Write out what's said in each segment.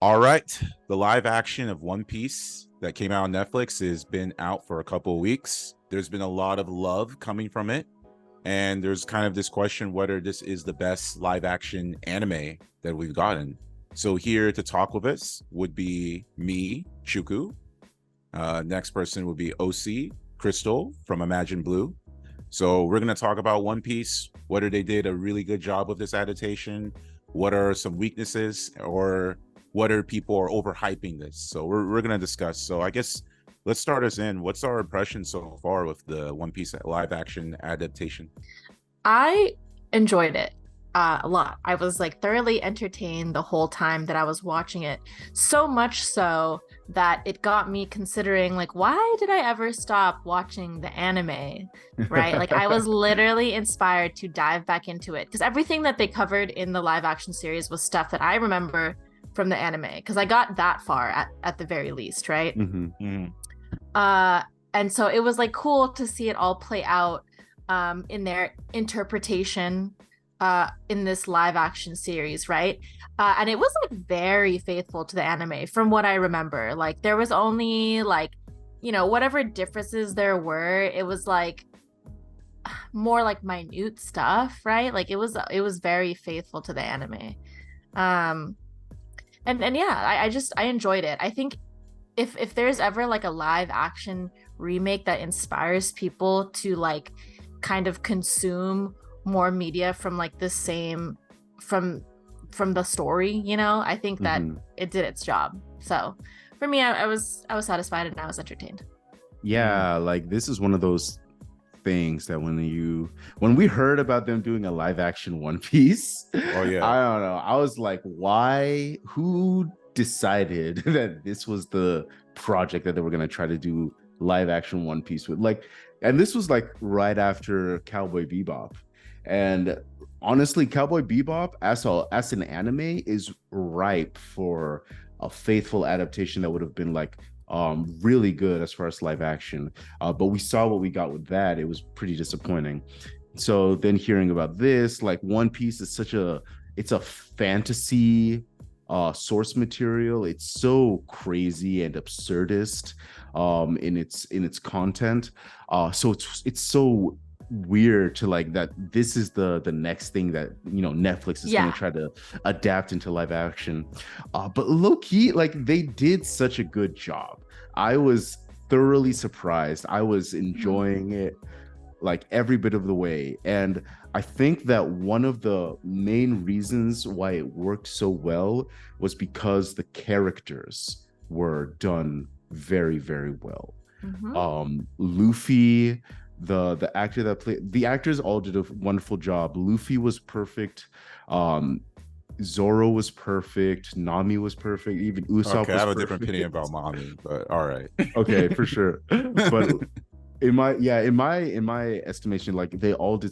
All right. The live action of One Piece that came out on Netflix has been out for a couple of weeks. There's been a lot of love coming from it. And there's kind of this question whether this is the best live action anime that we've gotten. So here to talk with us would be me, Chuku. Next person would be OC, Crystal from Imagine Blue. So we're going to talk about One Piece, whether they did a really good job with this adaptation, what are some weaknesses, or whether people are overhyping this. So we're going to discuss. So I guess let's start us in. What's our impression so far with the One Piece live action adaptation? I enjoyed it a lot. I was like thoroughly entertained the whole time that I was watching it. So much so that it got me considering, like, why did I ever stop watching the anime? Right? Like, I was literally inspired to dive back into it because everything that they covered in the live action series was stuff that I remember from the anime because I got that far at the very least, right? Mm-hmm. Mm-hmm. And so it was like cool to see it all play out in their interpretation in this live action series, right? And it was like very faithful to the anime from what I remember. Like there was only like, whatever differences there were, it was like more like minute stuff, right? Like it was very faithful to the anime. And yeah, I enjoyed it. I think if there's ever like a live action remake that inspires people to like kind of consume more media from like the same from the story, I think that it did its job. So for me, I was satisfied and I was entertained. Yeah, like this is one of those things that when we heard about them doing a live action One Piece, Oh yeah, I don't know, I was like, who decided that this was the project that they were going to try to do live action One Piece with? Like, and this was like right after Cowboy Bebop. And honestly, Cowboy Bebop as an anime is ripe for a faithful adaptation that would have been like really good as far as live action. But we saw what we got with that. It was pretty disappointing. So then hearing about this, like One Piece is it's a fantasy source material. It's so crazy and absurdist in its content. So it's so weird to like that this is the next thing that Netflix is going to try to adapt into live action. But low-key, like they did such a good job. I was thoroughly surprised. I was enjoying it like every bit of the way. And I think that one of the main reasons why it worked so well was because the characters were done very, very well. Luffy, the actor that played, the actors all did a wonderful job. Luffy was perfect. Zoro was perfect. Nami was perfect. Even Usopp okay, was I have a perfect. different opinion about Nami, but all right. Okay, for sure. But in my estimation, like they all did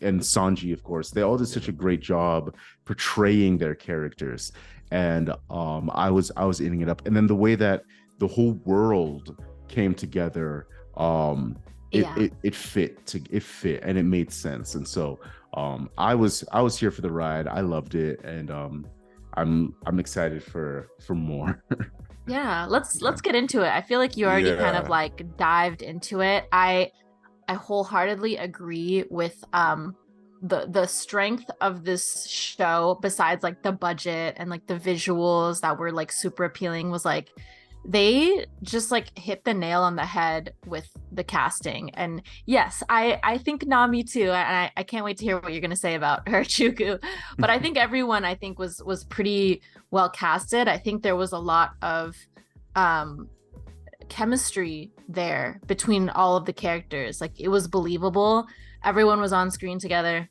and Sanji, of course, they all did such a great job portraying their characters. And I was eating it up. And then the way that the whole world came together, it fit and it made sense. And so I was here for the ride. I loved it, and I'm excited for more. Yeah, let's get into it. I feel like you already kind of like dived into it. I wholeheartedly agree with the strength of this show, besides like the budget and like the visuals that were like super appealing, was like they just like hit the nail on the head with the casting. And yes, I think Nami too, and I can't wait to hear what you're gonna say about her, Chuku. But I think everyone was pretty well casted. I think there was a lot of chemistry there between all of the characters. Like it was believable. Everyone was on screen together,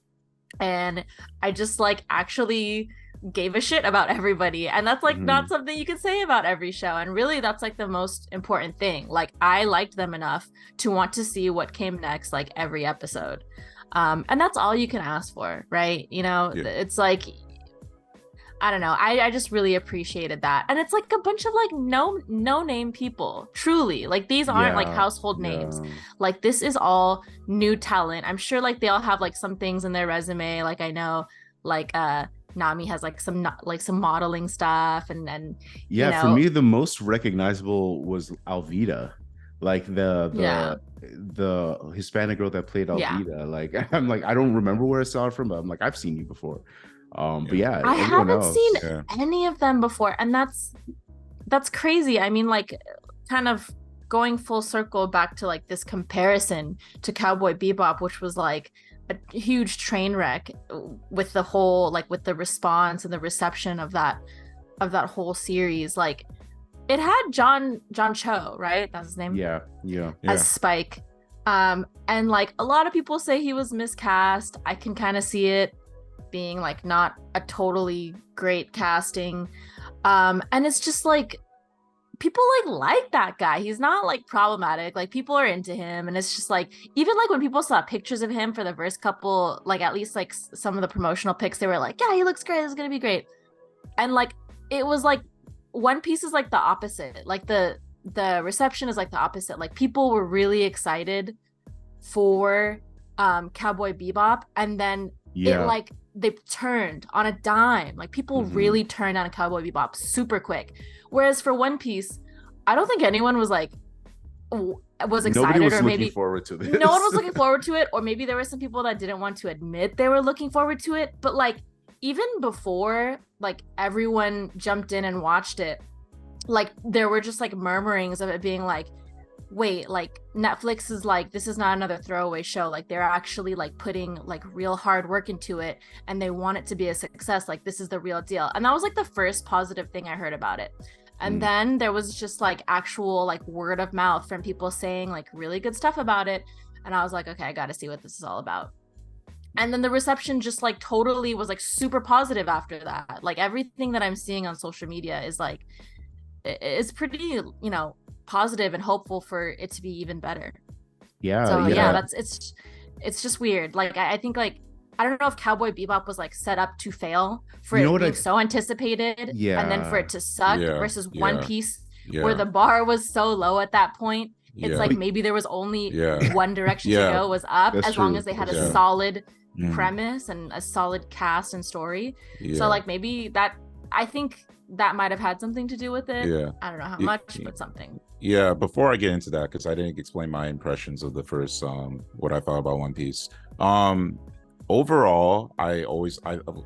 and I just like actually gave a shit about everybody. And that's like not something you can say about every show, and really that's like the most important thing. Like I liked them enough to want to see what came next, like every episode. And that's all you can ask for, right? It's like, I don't know, I just really appreciated that. And it's like a bunch of like no name people, truly. Like these aren't like household names. Like this is all new talent. I'm sure like they all have like some things in their resume, like I know like Nami has like some modeling stuff, and you Yeah, for know, me, the most recognizable was Alvida, like yeah, the Hispanic girl that played yeah. Alvida. Like I'm like I don't remember where I saw her from, but I'm like I've seen you before. But Yeah. yeah, I everyone haven't seen else. Yeah. any of them before, and that's crazy. I mean, like, kind of going full circle back to like this comparison to Cowboy Bebop, which was like a huge train wreck with the whole, like, with the response and the reception of that whole series. Like, it had John Cho, right? That's his name, Yeah, yeah. as Yeah. Spike. And like a lot of people say he was miscast. I can kind of see it being like not a totally great casting. And it's just like people like that guy. He's not like problematic. Like people are into him, and it's just like even like when people saw pictures of him for the first couple, like at least like some of the promotional pics, they were like, yeah, he looks great. This is gonna be great. And like it was like One Piece is like the opposite. Like the reception is like the opposite. Like people were really excited for Cowboy Bebop, and then it Yeah. like they turned on a dime. Like people Mhm. really turned on Cowboy Bebop super quick. Whereas for One Piece, I don't think anyone was like was Nobody excited, was or looking maybe forward to no one this. was looking forward to it, or maybe there were some people that didn't want to admit they were looking forward to it. But like even before like everyone jumped in and watched it, like there were just like murmurings of it being like, wait, like Netflix is like, this is not another throwaway show. Like they're actually like putting like real hard work into it, and they want it to be a success. Like this is the real deal. And that was like the first positive thing I heard about it. And Mm. then there was just like actual like word of mouth from people saying like really good stuff about it. And I was like, okay, I got to see what this is all about. And then the reception just like totally was like super positive after that. Like everything that I'm seeing on social media is like, it's pretty, positive and hopeful for it to be even better. Yeah, So yeah, yeah. it's just weird. Like I think like I don't know if Cowboy Bebop was like set up to fail for You know it what being I so anticipated, and then for yeah. it to suck, Yeah. versus One Yeah. Piece where Yeah. the bar was so low at that point. It's Yeah. like But maybe there was only Yeah. one direction to Yeah. go, was up, that's as long as true. they had That's a Yeah. true. solid Mm. premise and a solid cast and story. So Yeah. like maybe that, I think that might have had something to do with it. Yeah. I don't know how Y- much, but something. Yeah, before I get into that, because I didn't explain my impressions of the first what I thought about One Piece. Um Overall, I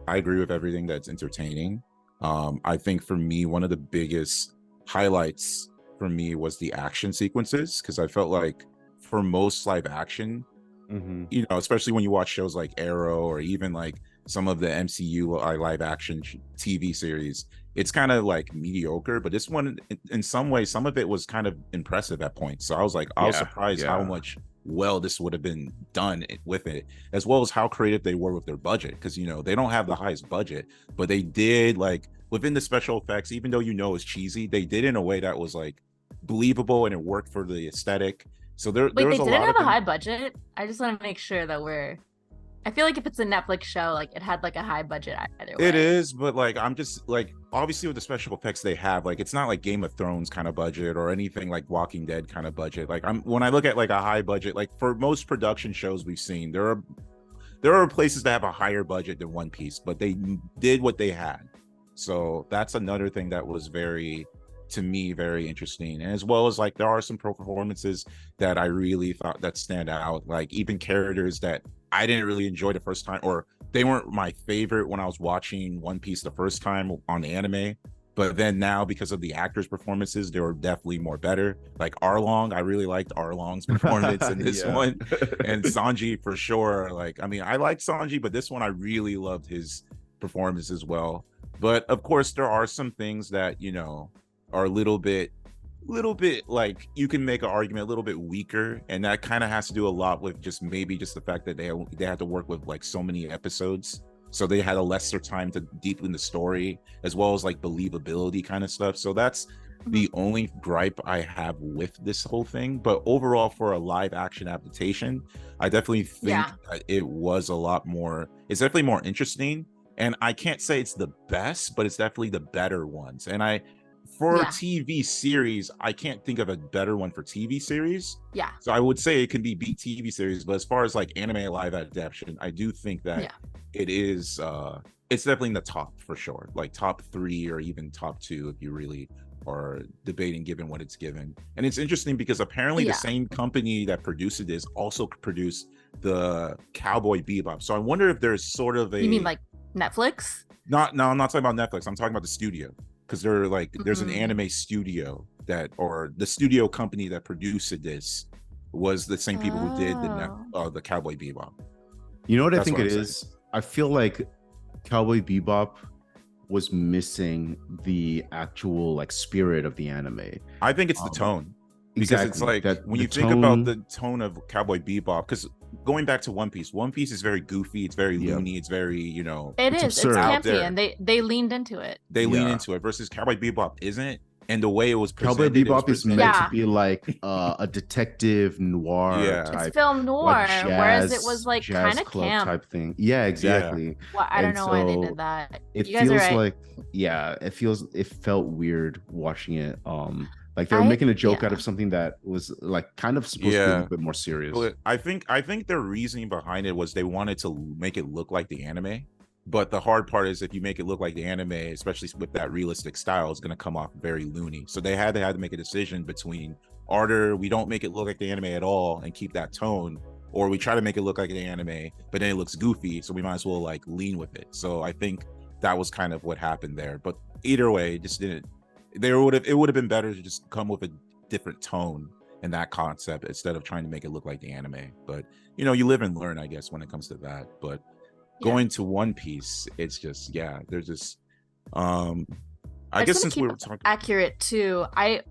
agree with everything that's entertaining. I think for me, one of the biggest highlights for me was the action sequences, because I felt like for most live action, Hmm. especially when you watch shows like Arrow or even like some of the MCU live action TV series, it's kind of like mediocre. But this one, in some ways, some of it was kind of impressive at points. So I was Yeah, surprised how yeah. much well this would have been done with it, as well as how creative they were with their budget. Because they don't have the highest budget, but they did, like, within the special effects, even though it's cheesy, they did in a way that was like believable, and it worked for the aesthetic. So there Wait, was they a didn't lot have of a things. high budget? I just want to make sure that I feel like if it's a Netflix show, like it had like a high budget either It way. is, but like I'm just like, obviously with the special effects they have, like it's not like Game of Thrones kind of budget or anything like Walking Dead kind of budget. Like when I look at like a high budget, like for most production shows we've seen, there are places that have a higher budget than One Piece, but they did what they had. So that's another thing that was to me, very interesting. And as well as like there are some performances that I really thought that stand out, like even characters that I didn't really enjoy the first time, or they weren't my favorite when I was watching One Piece the first time on the anime. But then now, because of the actors' performances, they were definitely more better. Like Arlong, I really liked Arlong's performance in this Yeah. one, and Sanji for sure. Like, I mean, I liked Sanji, but this one I really loved his performance as well. But of course, there are some things that are a little bit like, you can make an argument a little bit weaker, and that kind of has to do a lot with just maybe just the fact that they had to work with like so many episodes, so they had a lesser time to deepen the story, as well as like believability kind of stuff. So that's the only gripe I have with this whole thing. But overall, for a live action adaptation, I definitely think Yeah. that it's definitely more interesting. And I can't say it's the best, but it's definitely the better ones. And for Yeah. TV series, I can't think of a better one for TV series. Yeah. So I would say it can be beat TV series, but as far as like anime live adaptation, I do think that Yeah. it is it's definitely in the top for sure, like top 3 or even top 2 if you really are debating given what it's given. And it's interesting because apparently the Yeah. same company that produced this also produced the Cowboy Bebop. So I wonder if there's sort of a You mean like Netflix? no, I'm not talking about Netflix. I'm talking about the studio, because they're like there's an Mm. anime studio that, or the studio company that produced this was the same people who did the Cowboy Bebop. You know what I That's think what it I'm is? I feel like Cowboy Bebop was missing the actual like spirit of the anime. I think it's the Um, tone, because it's exactly like that when the you think about tone. the tone of Cowboy Bebop, because going back to One Piece is very goofy, it's very Yep. loony, it's very, you know, It It's is. It's absurd. out campy, there. and they leaned into it. They lean Yeah. into it versus Cowboy Bebop isn't. And the way it was Cowboy presented, it was Bebop is meant presented. to be like a detective noir Yeah. It's type, film like noir, whereas it was like kind jazz of club camp. type thing. Yeah, Yeah. exactly. Well, I don't And know why they so did that. it You guys are feels right. like, yeah, it felt weird watching it. Like they were I making a joke out yeah. of something that was like kind of supposed to be a Yeah. little bit more serious. But I think their reasoning behind it was they wanted to make it look like the anime. But the hard part is if you make it look like the anime, especially with that realistic style, it's going to come off very loony. So they had to make a decision between either we don't make it look like the anime at all and keep that tone, or we try to make it look like the anime, but then it looks goofy, so we might as well like lean with it. So I think that was kind of what happened there. But either way, it just didn't. It would have been better to just come with a different tone and that concept instead of trying to make it look like the anime. But you know, you live and learn, I guess, when it comes to that. But going to One Piece, it's just, yeah, there's this I guess since we were talking accurate too, I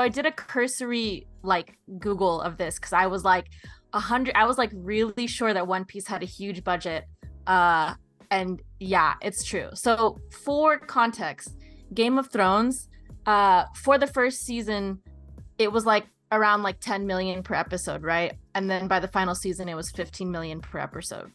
did a cursory like Google of this because I was like 100. I was like really sure that One Piece had a huge budget, and yeah, it's true. So for context, Game of Thrones, for the first season, it was like around like 10 million per episode, right? And then by the final season, it was 15 million per episode.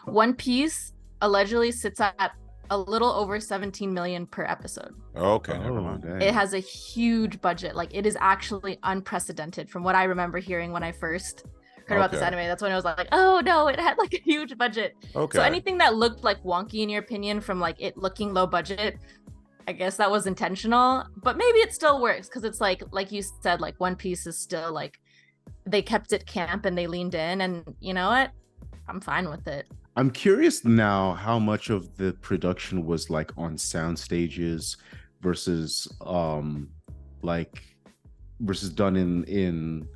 One Piece allegedly sits at a little over 17 million per episode. Okay, never mind. Dang. It has a huge budget. Like it is actually unprecedented from what I remember hearing when I first heard about this anime. That's when I was like, oh no, it had like a huge budget. Okay. So anything that looked like wonky in your opinion from like it looking low budget, I guess that was intentional, but maybe it still works because it's like you said, like One Piece is still like they kept it camp and they leaned in, and you know what? I'm fine with it. I'm curious now how much of the production was like on sound stages versus done in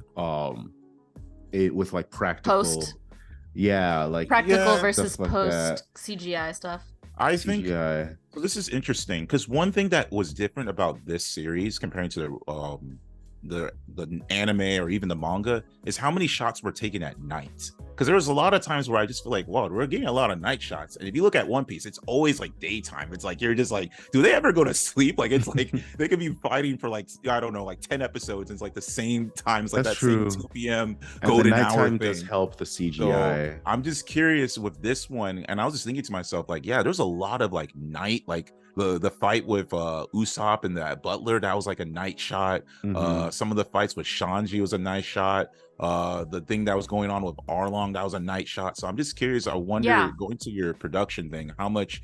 it with like practical Post. Yeah, like Practical Yeah, versus stuff like post that. CGI stuff. I think CGI. this is interesting because one thing that was different about this series comparing to the anime or even the manga is how many shots were taken at night. Because there was a lot of times where I just feel like, wow, we're getting a lot of night shots. And if you look at One Piece, it's always like daytime. It's like you're just like, do they ever go to sleep? Like it's like they could be fighting for like, I don't know, like 10 episodes. And it's like the same times, like That's that true. same 2 p.m. And the golden hour nighttime thing. does help the So CGI. I'm just curious with this one, and I was just thinking to myself, like, yeah, there's a lot of like night, like the fight with Usopp and that Butler, that was like a night shot. Mhm. Some of the fights with Shanji was a night shot. The thing that was going on with Arlong, that was a night shot. So I'm just curious. I wonder, going to your production thing, how much.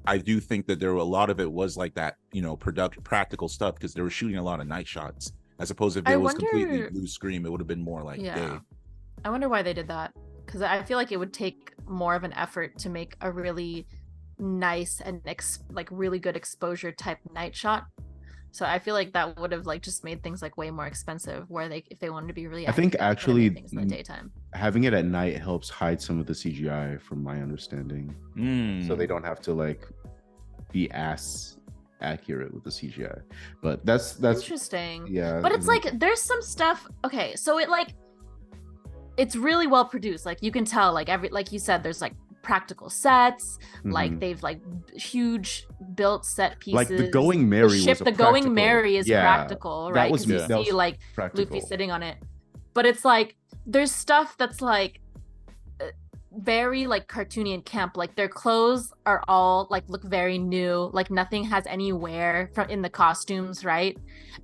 I do think that there were a lot of it was like that, you know, practical stuff, because they were shooting a lot of night shots, as opposed if it was completely blue screen, it would have been more like day. I wonder why they did that, because I feel like it would take more of an effort to make a really nice and like really good exposure type night shot. So I feel like that would have like just made things like way more expensive, where if they wanted to be really I think accurate, actually things in the daytime. Having it at night helps hide some of the CGI, from my understanding. So they don't have to like be as accurate with the CGI. But that's interesting. Yeah. But it's like there's some stuff. Okay, so it's really well produced. Like you can tell, like you said, there's like practical sets, like they've like huge built set pieces. Like the Going Merry the ship, was the Going Merry is practical, right? Because you see like practical. Luffy sitting on it. But it's like there's stuff that's like very like cartoony and camp. Like their clothes are all like look very new, like nothing has any wear from in the costumes, right?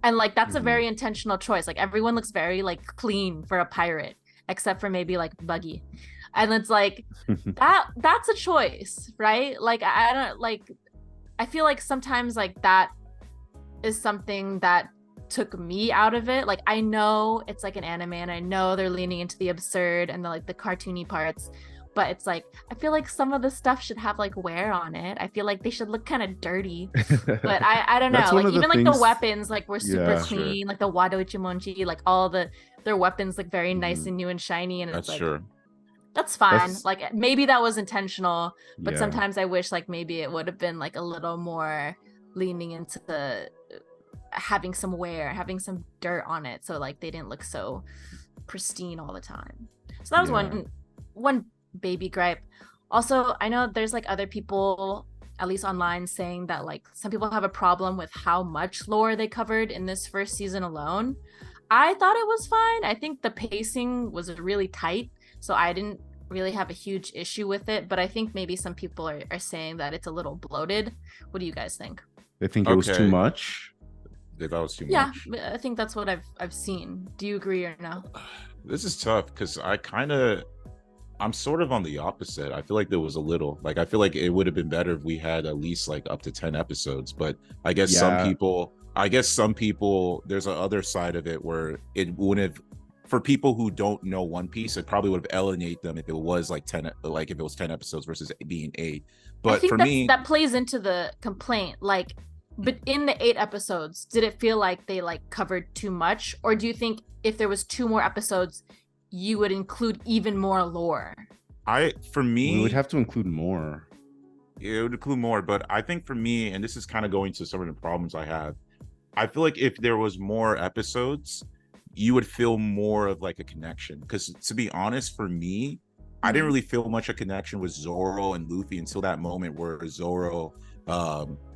And like that's a very intentional choice. Like everyone looks very like clean for a pirate, except for maybe like Buggy. And it's like that's a choice, right? Like I don't like I feel like sometimes like that is something that took me out of it. Like I know it's like an anime and I know they're leaning into the absurd and the like the cartoony parts, but it's like I feel like some of the stuff should have like wear on it. I feel like they should look kind of dirty. But I don't That's know. one Like of the even like the things. weapons like were super Yeah. Sure. clean, like the Wado Ichimonji, like all their weapons like very nice Mhm. and new and shiny, and it's That's like sure. that's fine. That's Like maybe that was intentional, but yeah. sometimes I wish like maybe it would have been like a little more leaning into the having some wear, having some dirt on it, so like they didn't look so pristine all the time. So that was Yeah. one baby gripe. Also, I know there's like other people, at least online, saying that like some people have a problem with how much lore they covered in this first season alone. I thought it was fine. I think the pacing was really tight, so I didn't really have a huge issue with it. But I think maybe some people are saying that it's a little bloated. What do you guys think? They think it was too Okay. much. They thought it was too Yeah, much. I think that's what I've seen. Do you agree or no? This is tough because I'm sort of on the opposite. I feel like there was a little, like, I feel like it would have been better if we had at least like up to 10 episodes. But Yeah. I guess some people, there's a other side of it where it wouldn't have, for people who don't know One Piece, it probably would have alienated them if it was like 10, like if it was 10 episodes versus being eight. I But think for me, that plays into the complaint. Like, but in the 8 episodes, did it feel like they like covered too much, or do you think if there was 2 more episodes, you would include even more lore? for We would me, have to include more. it would include more. But I think for me, and this is kind of going to some of the problems I have, I feel like if there was more episodes, you would feel more of like a connection. Because to be honest, for me, I didn't Mhm. really feel much a connection with Zoro and Luffy until that moment where Zoro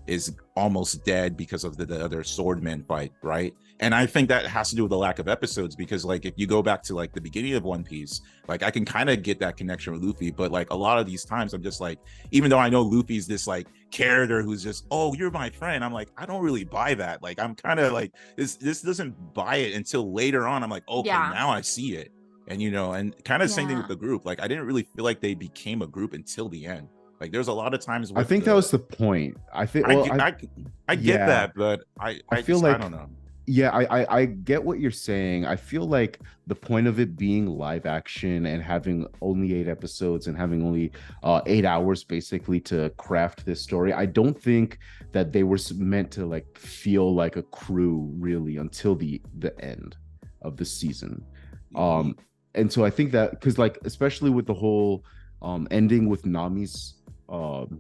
is almost dead because of the other swordman fight, right? And I think that has to do with the lack of episodes because like if you go back to like the beginning of One Piece, like I can kind of get that connection with Luffy, but like a lot of these times I'm just like, even though I know Luffy's this like character who's just, oh, you're my friend, I'm like, I don't really buy that. Like I'm kind of like this doesn't buy it until later on. I'm like, okay, Yeah, now I see it. And and kind of same thing with yeah. the group. Like I didn't really feel like they became a group until the end. Like there's a lot of times I with think that was the point. I think. I Well, get I get yeah. that, but I I feel just I like don't know. yeah, I get what you're saying. I feel like the point of it being live action and having only 8 episodes and having only 8 hours basically to craft this story, I don't think that they were meant to like feel like a crew really until the end of the season. Um, and so I think that because like especially with the whole ending with Nami's um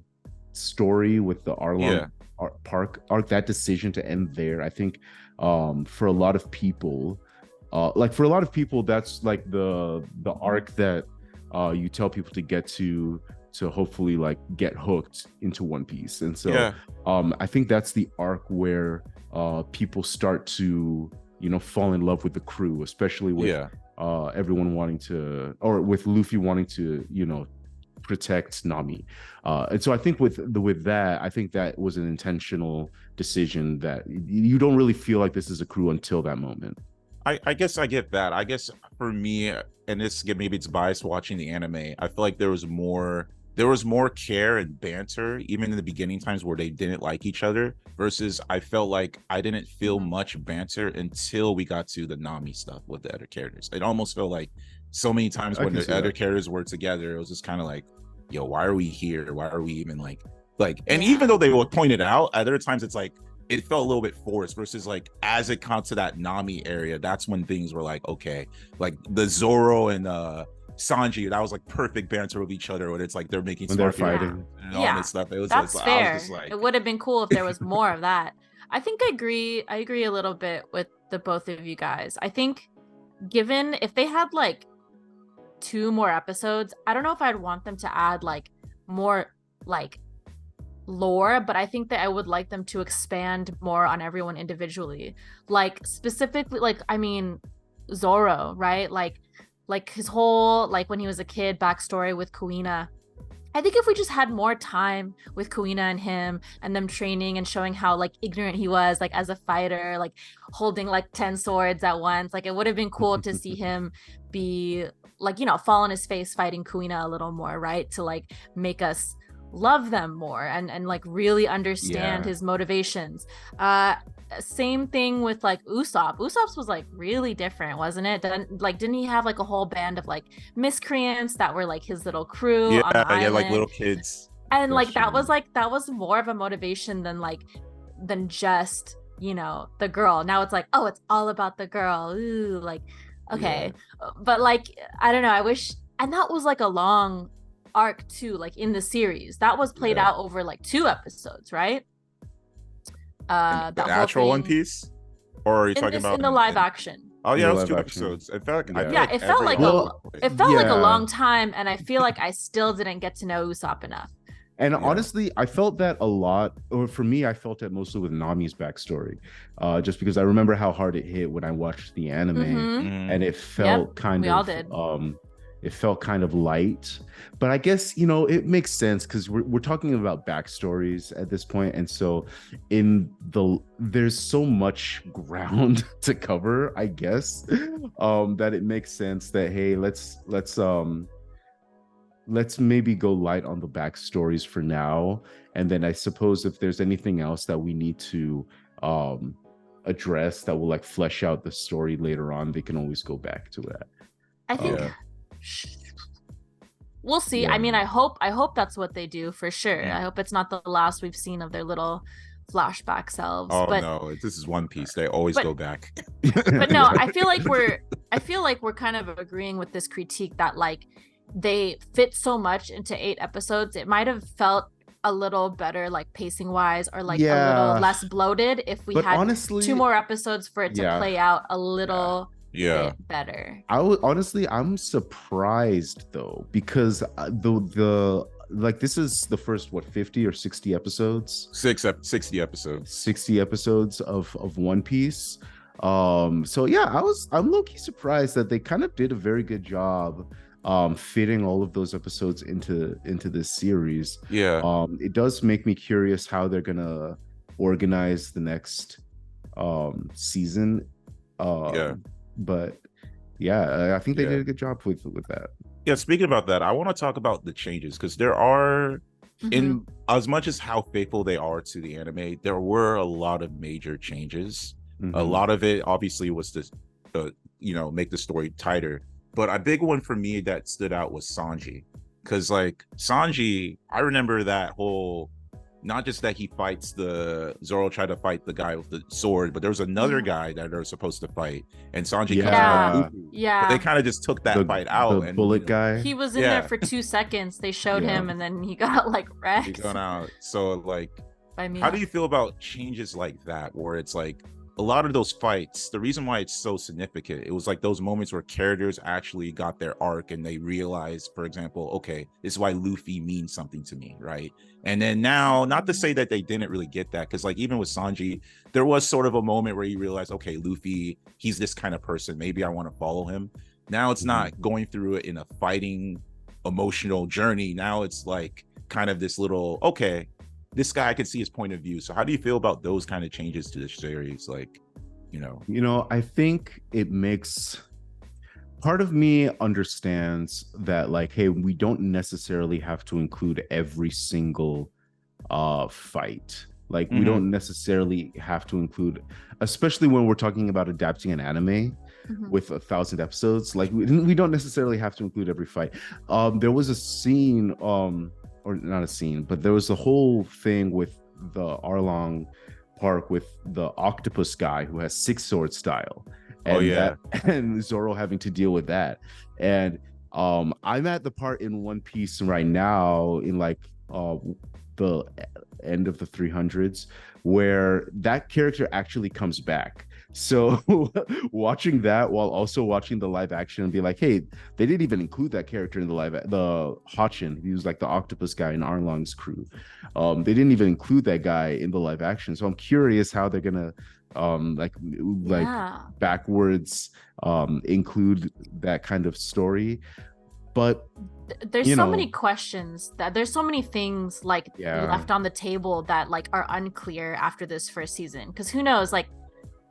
story with the Arlong Yeah, Park, that decision to end there, I think for a lot of people, like for a lot of people that's like the arc that you tell people to get to hopefully like get hooked into One Piece. And so yeah, I think that's the arc where people start to fall in love with the crew, especially with yeah. everyone wanting to, or with Luffy wanting to protect Nami. And so I think with that, I think that was an intentional decision that you don't really feel like this is a crew until that moment. I guess I get that. I guess for me, and this maybe it's biased watching the anime, I feel like there was more care and banter even in the beginning times where they didn't like each other versus I felt like I didn't feel Mhm. much banter until we got to the Nami stuff with the other characters. It almost felt like so many times I when can the see other that. characters were together, it was just kind of like, yo, why are we here? Why are we even like and even Yeah. though they would point it out, other times it's like it felt a little bit forced versus like as it comes to that Nami area, that's when things were like, okay, like the Zoro and Sanji, that was like perfect banter with each other when it's like they're making When they're smart Yeah. fighting. and all Yeah. this stuff. It was just, That's I was just fair. It like, would have been cool if there was more of that. I think I agree a little bit with the both of you guys. I think given if they had like 2 more episodes, I don't know if I'd want them to add like more like lore, but I think that I would like them to expand more on everyone individually. Like specifically, like I mean, Zoro, right? Like his whole like when he was a kid backstory with Kuina. I think if we just had more time with Kuina and him and them training and showing how like ignorant he was like as a fighter, like holding like 10 swords at once, like it would have been cool to see him be like, you know, fall on his face fighting Kuina a little more, right? To like make us love them more and like really understand his motivations. Same thing with like Usopp's was like really different, wasn't it? Didn't he have like a whole band of like miscreants that were like his little crew on the island? Like little kids. And like that was more of a motivation than just, you know, the girl. Now it's like, oh, it's all about the girl. Ooh, like, okay. But like, I don't know, I wish, and that was like a long arc too, like in the series that was played out over like 2 episodes, right? The actual One Piece, or are you talking about in the live action? Oh yeah, it was 2 episodes. It felt like it felt like a long time, and I feel like I still didn't get to know Usopp enough. And honestly, I felt that a lot, or for me, I felt it mostly with Nami's backstory, just because I remember how hard it hit when I watched the anime, and it felt it felt kind of light. But I guess, you know, it makes sense because we're talking about backstories at this point, and so there's so much ground to cover, I guess, that it makes sense that, hey, let's maybe go light on the backstories for now, and then I suppose if there's anything else that we need to address that will like flesh out the story later on, they can always go back to that. I think we'll see. I mean, I hope that's what they do for sure. I hope it's not the last we've seen of their little flashback selves. No, this is One Piece. They always go back. But no, I feel like we're kind of agreeing with this critique that like they fit so much into 8 episodes. It might have felt a little better, like pacing wise, or like a little less bloated if we had honestly 2 more episodes for it to play out a little bit better. I'm surprised though, because the like this is the first 50 or 60 episodes 60 episodes of One Piece. So yeah, I'm low-key surprised that they kind of did a very good job fitting all of those episodes into this series. It does make me curious how they're gonna organize the next season. But I think they did a good job with that. Speaking about that, I want to talk about the changes, because there are, in as much as how faithful they are to the anime, there were a lot of major changes. A lot of it obviously was to make the story tighter, but a big one for me that stood out was Sanji, because like Sanji, I remember that whole, not just that he fights Zoro tried to fight the guy with the sword, but there was another guy that they're supposed to fight, and Sanji comes out. But they kind of just took that fight out. The bullet guy. He was in there for 2 seconds. They showed him, and then he got like wrecked. He's gone out. So like, how do you feel about changes like that, where it's like a lot of those fights, the reason why it's so significant, it was like those moments where characters actually got their arc and they realized, for example, okay, this is why Luffy means something to me, right? And then now, not to say that they didn't really get that, because like even with Sanji, there was sort of a moment where you realize, okay, Luffy, he's this kind of person, maybe I want to follow him. Now it's not going through it in a fighting emotional journey. Now it's like kind of this little, okay, this guy, I can see his point of view. So how do you feel about those kind of changes to the series? Like, I think it makes, part of me understands that like, hey, we don't necessarily have to include every single fight. Like we don't necessarily have to include, especially when we're talking about adapting an anime with 1,000 episodes. Like we don't necessarily have to include every fight. There was a scene, or not a scene, but there was a whole thing with the Arlong Park with the octopus guy who has 6 sword style, and and Zoro having to deal with that. And I'm at the part in One Piece right now in like the end of the 300s where that character actually comes back. So watching that while also watching the live action and be like, hey, they didn't even include that character in the Hachin. He was like the octopus guy in Arlong's crew. They didn't even include that guy in the live action. So I'm curious how they're gonna backwards include that kind of story. But there's so many questions, that there's so many things like left on the table that like are unclear after this first season, because who knows, like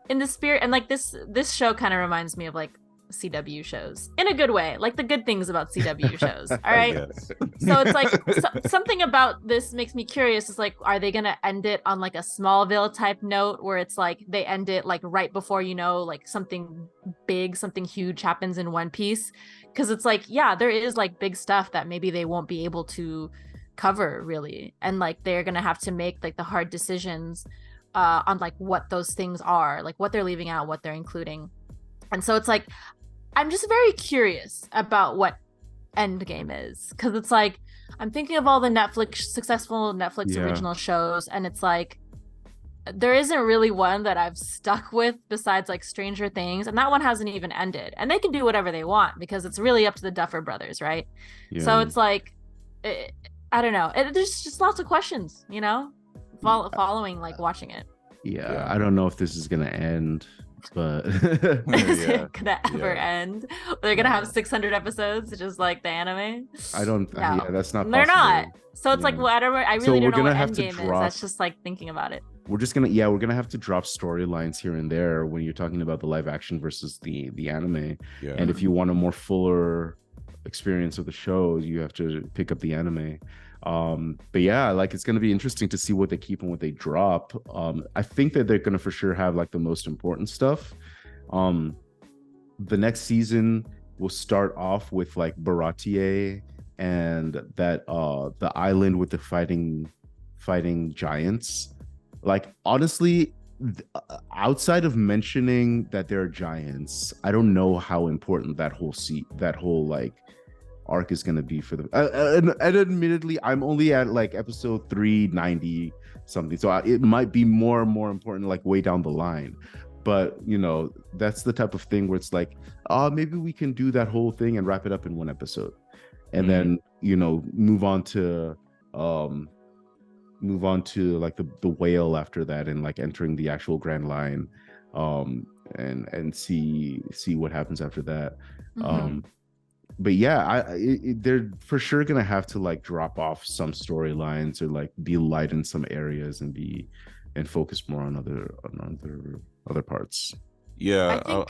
in the spirit, and like this show kind of reminds me of like CW shows in a good way, like the good things about CW shows. All right. Yes. So it's like something about this makes me curious. It's like, are they gonna end it on like a Smallville type note where it's like they end it like right before, you know, like something big, something huge happens in One Piece? Because it's like, yeah, there is like big stuff that maybe they won't be able to cover really, and like they're gonna have to make like the hard decisions on like what those things are, like what they're leaving out, what they're including. And so it's like, I'm just very curious about what Endgame is, because it's like I'm thinking of all the successful Netflix original shows, and it's like there isn't really one that I've stuck with besides like Stranger Things, and that one hasn't even ended. And they can do whatever they want because it's really up to the Duffer Brothers, right? So it's like I don't know. There's just lots of questions, you know, following like watching it. Yeah, I don't know if this is gonna end, but Is it gonna ever end? They're gonna have 600 episodes, just like the anime. I don't. No, yeah, that's not. They're possible. not. So it's like whatever. I really don't know what Endgame is. That's just like thinking about it. We're gonna have to drop storylines here and there when you're talking about the live action versus the anime. Yeah. And if you want a more fuller experience of the show, you have to pick up the anime. But yeah, like it's gonna be interesting to see what they keep and what they drop. I think that they're gonna for sure have like the most important stuff. The next season will start off with like Baratier and that the island with the fighting giants. Like honestly, outside of mentioning that there are giants, I don't know how important that whole like arc is going to be for them. And admittedly, I'm only at like episode 390 something, so it might be more and more important like way down the line. But you know, that's the type of thing where it's like, maybe we can do that whole thing and wrap it up in one episode, and then you know move on to like the whale after that, and like entering the actual Grand Line, and see what happens after that. But yeah, they're for sure gonna have to like drop off some storylines or like be light in some areas and focus more on other parts. Yeah, I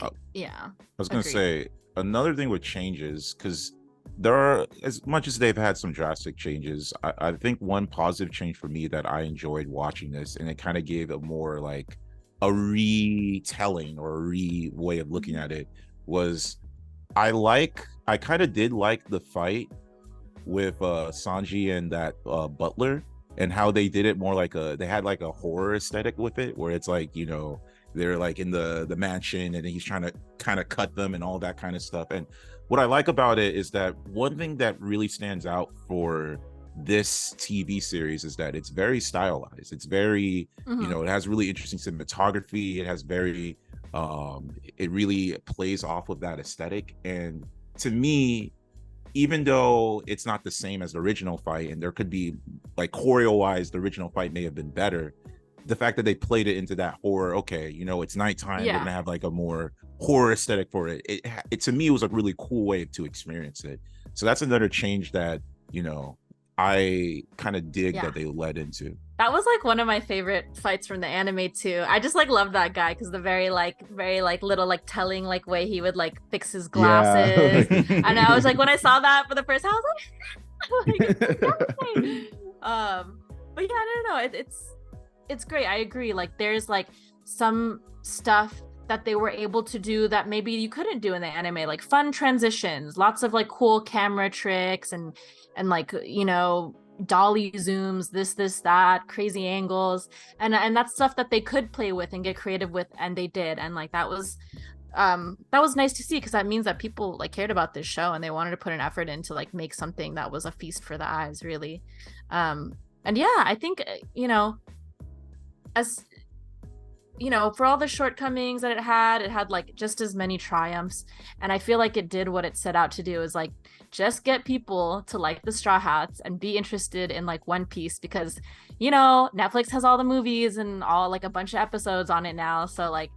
was gonna say another thing with changes, because there are, as much as they've had some drastic changes, I think one positive change for me that I enjoyed watching this, and it kind of gave a more like a retelling or a way of looking at it, was I kind of did like the fight with Sanji and that butler, and how they did it more like they had like a horror aesthetic with it, where it's like, you know, they're like in the mansion and he's trying to kind of cut them and all that kind of stuff. And what I like about it is that one thing that really stands out for this TV series is that it's very stylized. It's very, you know, it has really interesting cinematography. It has very it really plays off of that aesthetic. And to me, even though it's not the same as the original fight, and there could be like choreo-wise, the original fight may have been better, the fact that they played it into that horror, okay, you know, it's nighttime, we're gonna have like a more horror aesthetic for it. It to me was a really cool way to experience it. So that's another change that, you know, I kind of dig that they led into. That was like one of my favorite fights from the anime too. I just like love that guy because the very little like telling like way he would like fix his glasses. And I was like, when I saw that for the first time, I was like, but yeah, I don't know. It's great. I agree. Like there's like some stuff that they were able to do that maybe you couldn't do in the anime, like fun transitions, lots of like cool camera tricks and like, you know, dolly zooms, this that, crazy angles, and that's stuff that they could play with and get creative with, and they did. And like that was nice to see, because that means that people like cared about this show and they wanted to put an effort in to like make something that was a feast for the eyes, really. And yeah, I think, you know, as you know, for all the shortcomings that it had like just as many triumphs. And I feel like it did what it set out to do, is like just get people to like the Straw Hats and be interested in like One Piece, because, you know, Netflix has all the movies and all like a bunch of episodes on it now. So like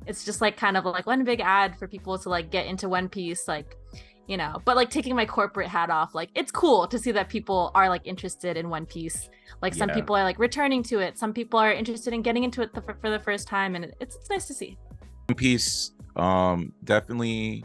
it's just like kind of like one big ad for people to like get into One Piece, like, you know. But like taking my corporate hat off, like it's cool to see that people are like interested in One Piece. Like some people are like returning to it, some people are interested in getting into it for the first time, and it's nice to see. One Piece definitely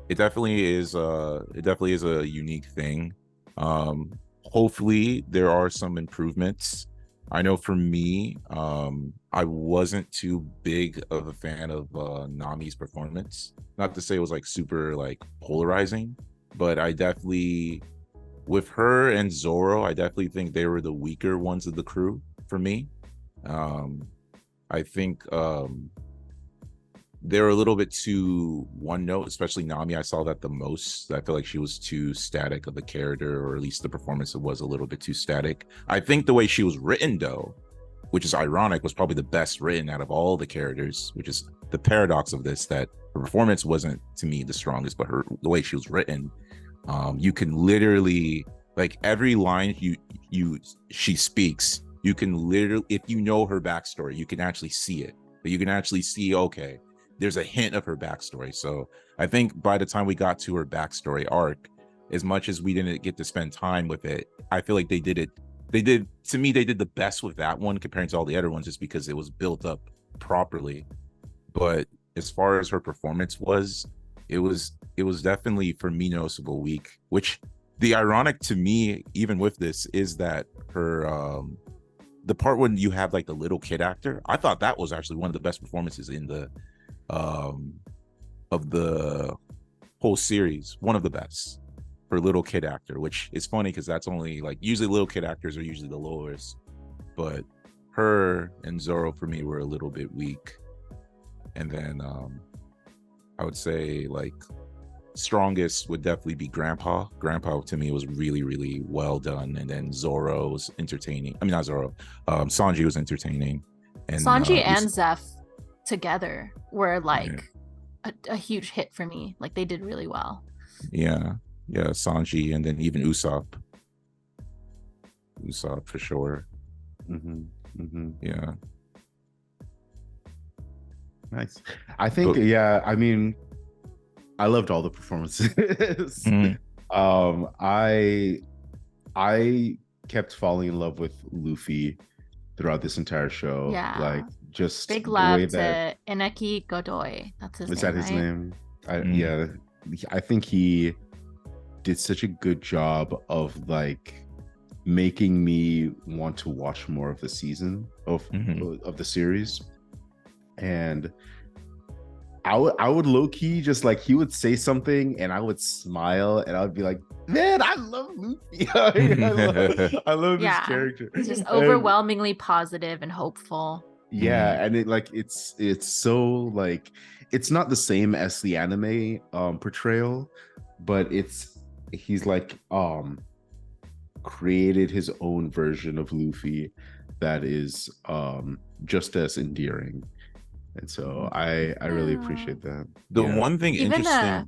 it definitely is a unique thing. Hopefully there are some improvements. I know for me, I wasn't too big of a fan of Nami's performance. Not to say it was like super like polarizing, but I definitely, with her and Zoro, I definitely think they were the weaker ones of the crew for me. um I think they were a little bit too one note, especially Nami. I saw that the most. I feel like she was too static of a character, or at least the performance was a little bit too static. I think the way she was written, though, which is ironic, was probably the best written out of all the characters, which is the paradox of this, that her performance wasn't to me the strongest, but the way she was written, you can literally, like, every line she speaks, you can literally, if you know her backstory, you can actually see it. But you can actually see, okay, there's a hint of her backstory. So I think by the time we got to her backstory arc, as much as we didn't get to spend time with it, I feel like they did the best with that one comparing to all the other ones, just because it was built up properly. But as far as her performance was, it was definitely, for me, noticeable weak. Which, the ironic to me, even with this, is that her the part when you have like the little kid actor, I thought that was actually one of the best performances in the um of the whole series, one of the best for little kid actor, which is funny because that's only like, usually little kid actors are usually the lowest, but her and Zoro for me were a little bit weak. And then I would say like strongest would definitely be Grandpa to me was really, really well done. And then Zoro was entertaining. I mean, not Zoro, Sanji was entertaining. And Sanji and Zeph together were like yeah, a huge hit for me. Like they did really well. yeah, Sanji, and then even Usopp for sure. Yeah, Nice. I think, but, yeah, I mean, I loved all the performances. mhm. I kept falling in love with Luffy throughout this entire show. Yeah. Like, just Big the way love that, to Ineki Godoy. That's his is name, that his right? name? Mm. Yeah, I think he did such a good job of like making me want to watch more of the season of the series. And I would low key just like, he would say something and I would smile and I would be like, man, I love Luffy. I love this character. It's just overwhelmingly positive and hopeful. Yeah, and it like it's so like, it's not the same as the anime portrayal, but he's like created his own version of Luffy that is just as endearing. And so I really appreciate that. The one thing interesting I just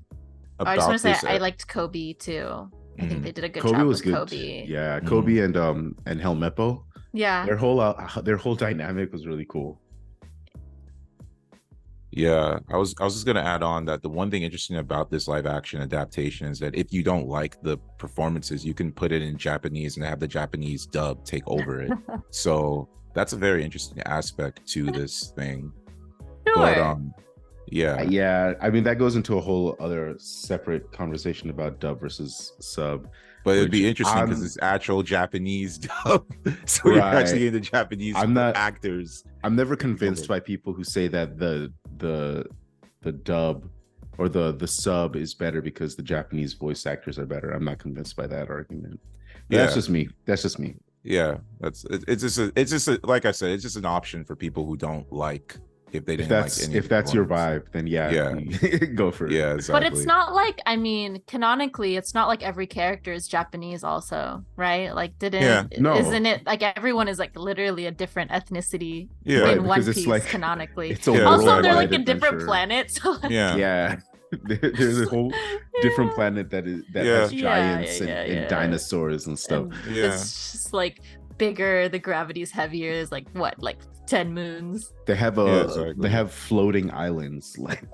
want about to say this, I liked Kobe too. I think they did a good Kobe job was with good. Kobe. Yeah, Kobe and Helmeppo. Yeah. Their whole dynamic was really cool. Yeah, I was just gonna add on that the one thing interesting about this live action adaptation is that if you don't like the performances, you can put it in Japanese and have the Japanese dub take over it. So that's a very interesting aspect to this thing. Sure. But yeah, I mean, that goes into a whole other separate conversation about dub versus sub. But it'd be interesting because it's actual Japanese dub, so right. you're actually getting the Japanese actors. I'm never convinced by people who say that the dub or the sub is better because the Japanese voice actors are better. I'm not convinced by that argument. That's just me. Yeah, it's just like I said, it's just an option for people who don't like. If that's your vibe, then yeah, go for it. Yeah, exactly. But it's not like, I mean, canonically, it's not like every character is Japanese also, right? Like, isn't it like everyone is like literally a different ethnicity in One Piece, like, canonically? Also, they're like a different planet. So yeah. There's a whole different planet that has giants and dinosaurs and stuff. And it's just like bigger, the gravity's heavier. Is like what, like 10 moons. They have they have floating islands. Like,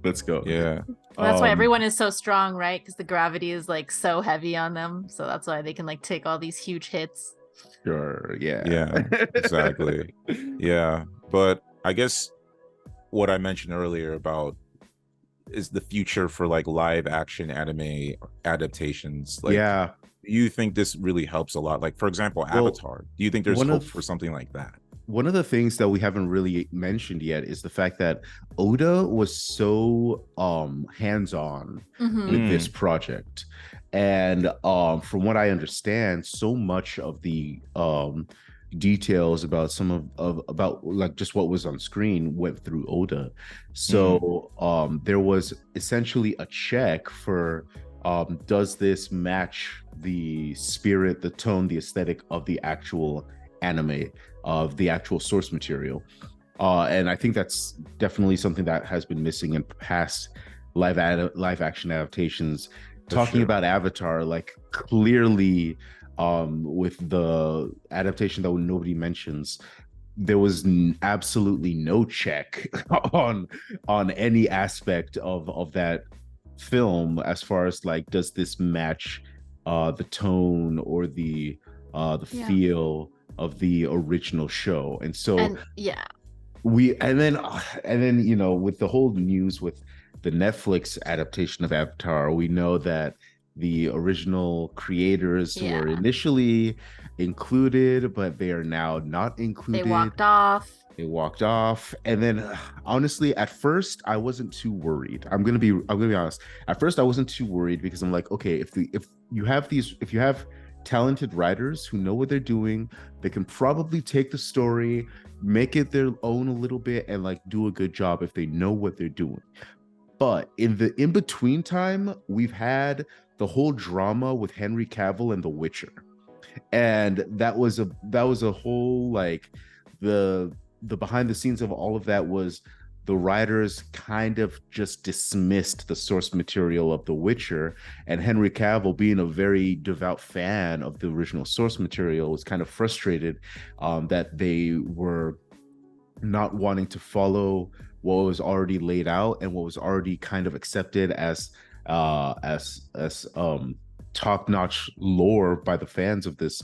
let's go. Yeah. Well, that's why everyone is so strong, right? Because the gravity is like so heavy on them. So that's why they can like take all these huge hits. Sure. Yeah. Yeah. Exactly. Yeah. But I guess what I mentioned earlier about is the future for like live action anime adaptations? Like, Yeah. do you think this really helps a lot? Like, for example, Well, Avatar. Do you think there's one hope of for something like that? one of the things that we haven't really mentioned yet is the fact that Oda was so hands-on with this project. And from what I understand, so much of the details about some of about like just what was on screen went through Oda. So there was essentially a check for does this match the spirit, the tone, the aesthetic of the actual anime, of the actual source material. And I think that's definitely something that has been missing in past live action adaptations. Talking about Avatar, like clearly with the adaptation that nobody mentions, there was absolutely no check on any aspect of that film as far as like, does this match the tone or the feel of the original show. And so and then you know, with the whole news with the Netflix adaptation of Avatar, we know that the original creators were initially included, but they are now not included. They walked off. And then honestly, at first I wasn't too worried. I'm gonna be honest. At first I wasn't too worried because I'm like, okay, if you have talented writers who know what they're doing, they can probably take the story, make it their own a little bit, and like do a good job if they know what they're doing. But in the in-between time, we've had the whole drama with Henry Cavill and The Witcher. And that was a whole, like, the behind the scenes of all of that was the writers kind of just dismissed the source material of The Witcher, and Henry Cavill, being a very devout fan of the original source material, was kind of frustrated that they were not wanting to follow what was already laid out and what was already kind of accepted as top-notch lore by the fans of this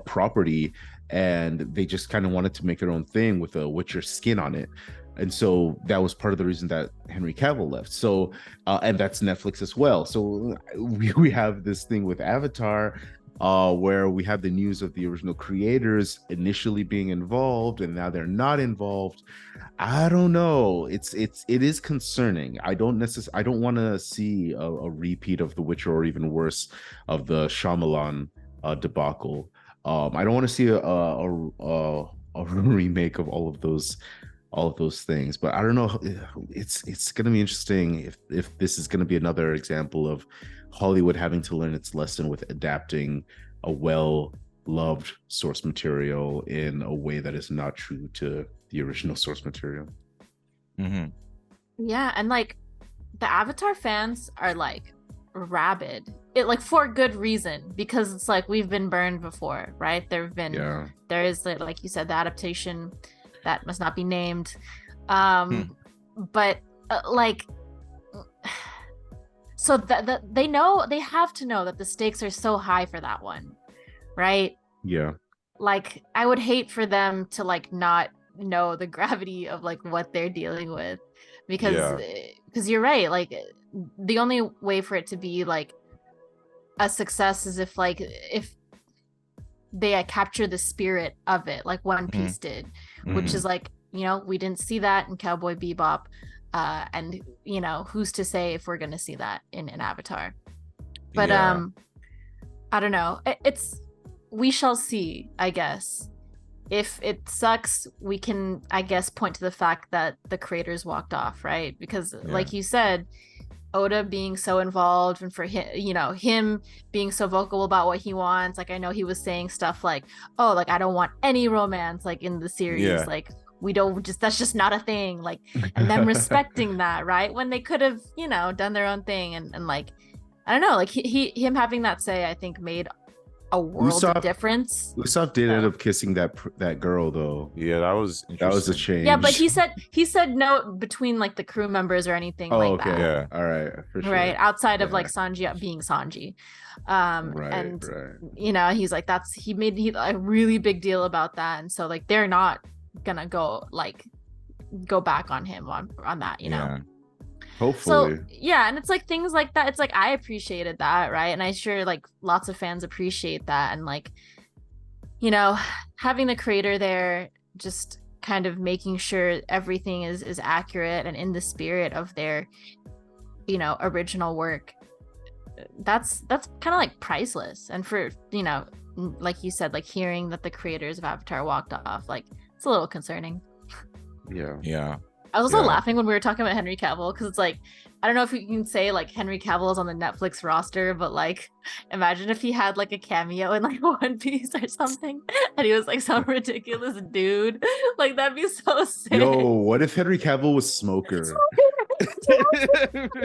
property, and they just kind of wanted to make their own thing with a Witcher skin on it. And so that was part of the reason that Henry Cavill left. So and that's Netflix as well. So we have this thing with Avatar where we have the news of the original creators initially being involved and now they're not involved. I don't know. It is concerning. I don't want to see a repeat of The Witcher, or even worse, of the Shyamalan debacle. I don't want to see a remake of all of those things. But I don't know. It's going to be interesting if this is going to be another example of Hollywood having to learn its lesson with adapting a well-loved source material in a way that is not true to the original source material. Yeah, and like the Avatar fans are like rabid. It, like, for good reason, because it's like we've been burned before, right? There is, like you said, the adaptation that must not be named. But like, so that they have to know that the stakes are so high for that one, right? Yeah. Like, I would hate for them to like not know the gravity of like what they're dealing with, because you're right. Like, the only way for it to be like a success is if they capture the spirit of it, like One Piece did, which is like, you know, we didn't see that in Cowboy Bebop, and you know, who's to say if we're gonna see that in an Avatar? But I don't know. We shall see, I guess. If it sucks, we can, I guess, point to the fact that the creators walked off, right? Because like you said, Oda being so involved, and for him, you know, him being so vocal about what he wants. Like, I know he was saying stuff like, oh, like, I don't want any romance like in the series. Like, we don't that's just not a thing. Like, and them respecting that, right? When they could have, you know, done their own thing, and like, I don't know, like him having that say, I think, made a world of difference. Usopp did end up kissing that girl, though. Yeah, that was a change. Yeah, but he said no between like the crew members or anything like that. Yeah, all right, for sure. Right, outside of like Sanji being Sanji, and you know, he's like, he made a really big deal about that, and so like they're not gonna go back on him on that, you know. Hopefully. So yeah, and it's like things like that. It's like I appreciated that, right? And I sure like lots of fans appreciate that. And like, you know, having the creator there just kind of making sure everything is accurate and in the spirit of their, you know, original work. That's kind of like priceless. And for, you know, like you said, like hearing that the creators of Avatar walked off, like it's a little concerning. Yeah. I was also Yeah. laughing when we were talking about Henry Cavill because it's like, I don't know if you can say like Henry Cavill is on the Netflix roster, but like imagine if he had like a cameo in like One Piece or something and he was like some ridiculous dude. Like that'd be so sick. Yo, what if Henry Cavill was Smoker?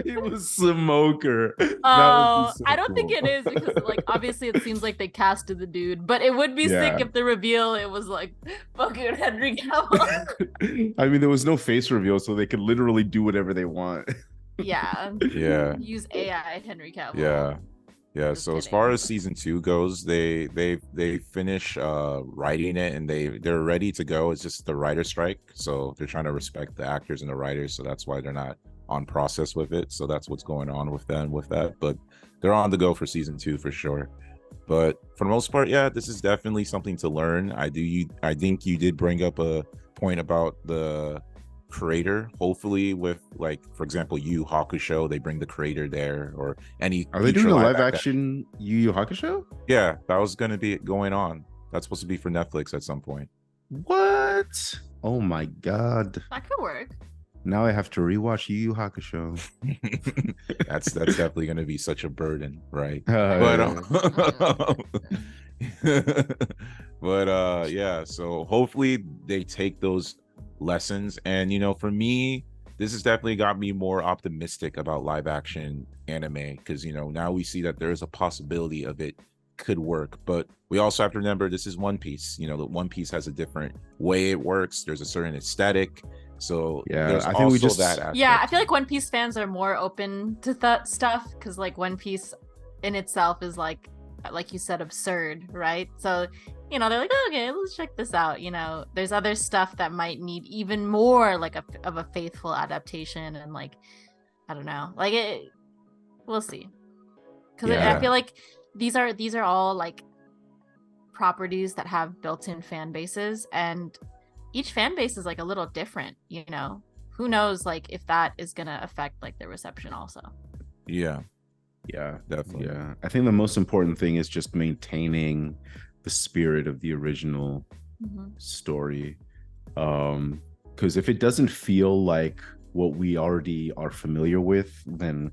He was Smoker. That would be Oh, so I don't think cool. it is because like obviously it seems like they casted the dude, but it would be sick Yeah. if the reveal it was like fucking Henry Cavill. I mean, there was no face reveal, so they could literally do whatever they want. Yeah. Yeah. Use AI Henry Cavill. Yeah. Just So as kidding. far as season 2 goes, they finish writing it and they're ready to go. It's just the writer strike. So they're trying to respect the actors and the writers. So that's why they're not on process with it. So that's what's going on with them with that. But they're on the go for season 2 for sure. But for the most part, yeah, this is definitely something to learn. I think you did bring up a point about the creator. Hopefully with, like, for example, Yu Hakusho, they bring the creator there, or any Are they future doing a live action. action Yu Yu Hakusho? Yeah, that was going to be going on. That's supposed to be for Netflix at some point. What? Oh my god. That could work. Now I have to rewatch Yu Yu Hakusho. That's definitely going to be such a burden, right? But But yeah, so hopefully they take those lessons. And you know, for me, this has definitely got me more optimistic about live action anime, because you know, now we see that there is a possibility of it could work. But we also have to remember this is One Piece. You know, the One Piece has a different way it works. There's a certain aesthetic. So Yeah, there's I think we also just- that aspect. Yeah, I feel like One Piece fans are more open to that stuff because like One Piece in itself is like you said, absurd, right? So, you know, they're like, oh, okay, let's check this out. You know, there's other stuff that might need even more like of a faithful adaptation, and like, I don't know, like it. We'll see, because Yeah. I feel like these are all like properties that have built-in fan bases, and each fan base is like a little different. You know, who knows like if that is gonna affect like the reception also. Yeah, Yeah, definitely. yeah. I think the most important thing is just maintaining the spirit of the original story. Because if it doesn't feel like what we already are familiar with, then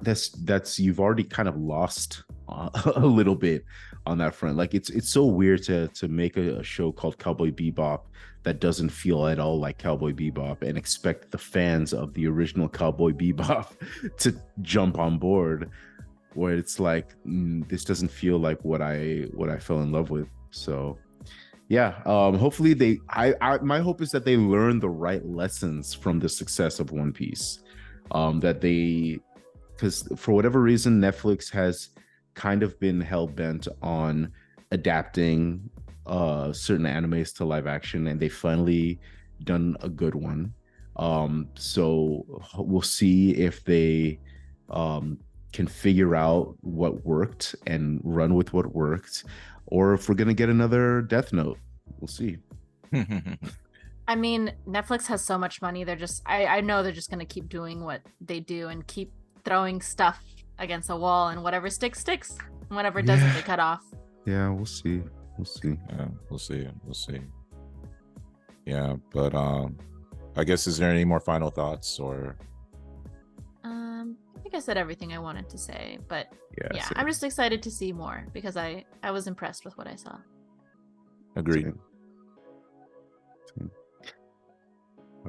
that's you've already kind of lost a little bit on that front. Like it's so weird to make a show called Cowboy Bebop that doesn't feel at all like Cowboy Bebop and expect the fans of the original Cowboy Bebop to jump on board, where it's like this doesn't feel like what I fell in love with. So yeah, hopefully my hope is that they learn the right lessons from the success of One Piece. Because for whatever reason, Netflix has kind of been hell-bent on adapting certain animes to live action, and they finally done a good one. So we'll see if they can figure out what worked and run with what worked, or if we're gonna get another Death Note. We'll see. I mean, Netflix has so much money. They're just, I know they're just going to keep doing what they do and keep throwing stuff against a wall, and whatever sticks, sticks. And whatever doesn't, they cut off. Yeah, we'll see. We'll see. Yeah, we'll see. Yeah, but I guess, is there any more final thoughts, or? I think I said everything I wanted to say, but yeah, same. I'm just excited to see more because I was impressed with what I saw. Agreed. Same.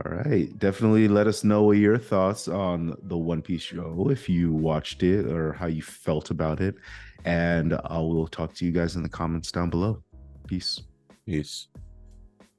All right, definitely let us know what your thoughts on the One Piece show, if you watched it or how you felt about it, and I will talk to you guys in the comments down below. Peace.